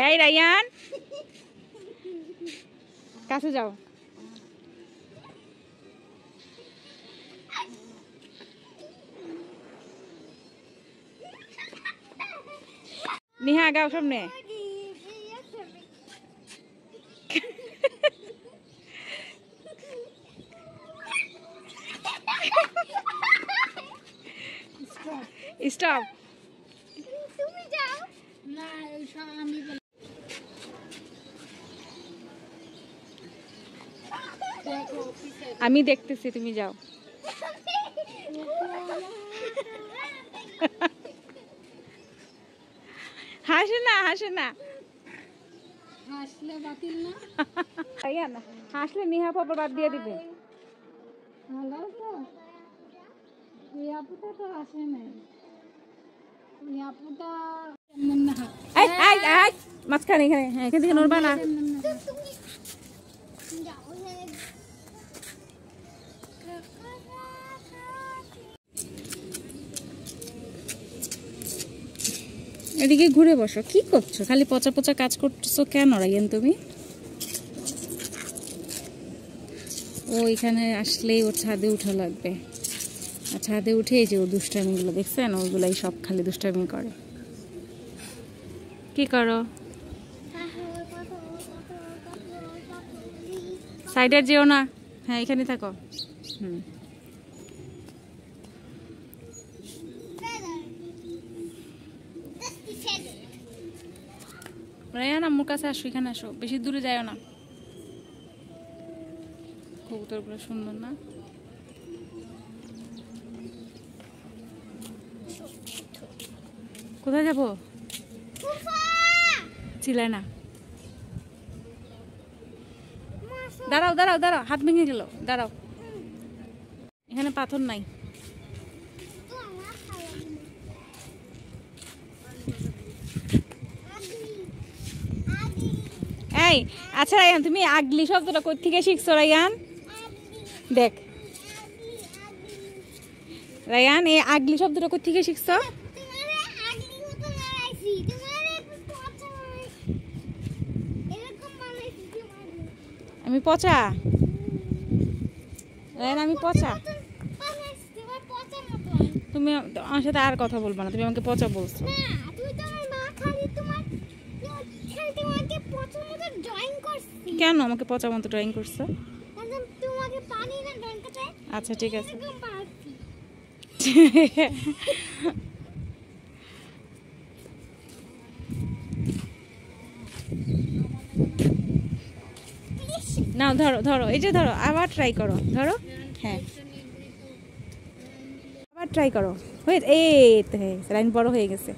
এই রায়ান কাছে যাও। নিহা গাও সামনে। স্টপ। তুমি যাও না, আমি আমি দেখতেছি, তুমি যাও। হাসে না, হাসে না, হাসলে বাতিল না। হাসলে নিহা পাপা বাদ দিয়ে দিবে। ভালো তো ওই আপুটা তো আসে নাই, ওই আপুটা মাঝখানে এখানে, হ্যাঁ এখান থেকে নড়বা না। এদিকে ঘুরে বসো। কি করছো? খালি পচা পচা কাজ করতেছো কেন রায়ান তুমি? ও এখানে আসলেই ওর ছাদে উঠা লাগবে, আর ছাদে উঠে এই যে ও দুষ্টামিগুলো দেখছেন, ওইগুলাই সব খালি দুষ্টামি করে। কি করো? সাইডে যেও না, হ্যাঁ এখানে থাকো। রায়ান আম্মুর কাছে আসো, এখানে আসো, বেশি দূরে যাও না। কবুতরগুলো সুন্দর না? কোথায় যাবো? চিল্লায় না। দাঁড়াও দাঁড়াও দাঁড়াও, হাত ভেঙে গেল, দাঁড়াও। এখানে পাথর নাই। এই আচ্ছা রায়ান, তুমি আগলি শব্দটা কই থেকে শিখছো রায়ান? দেখ রায়ান, এই আগলি শব্দটা কই থেকে শিখছো? আমি পচা? রায়ান আমি পচা? তুমি আমার সাথে আর কথা বলবা না, তুমি আমাকে পচা বলছো। কেন আমাকে পচা মতো ড্রয়িং করছো? আচ্ছা ঠিক আছে। নাও ধরো ধরো, এই যে ধরো, আবার ট্রাই করো, ধরো। হ্যাঁ আবার ট্রাই করো। হয়ে এই তো হয়ে গেছে, লাইন বড় হয়ে গেছে।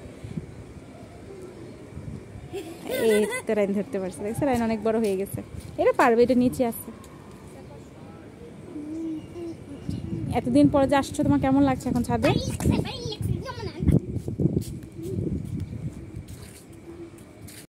এই তো লাইন ধরতে পারছে, দেখছো লাইন অনেক বড় হয়ে গেছে। এটা পারবে, এটা নিচে আছে। এতদিন পরে যে আসছো, তোমার কেমন লাগছে এখন ছাদে?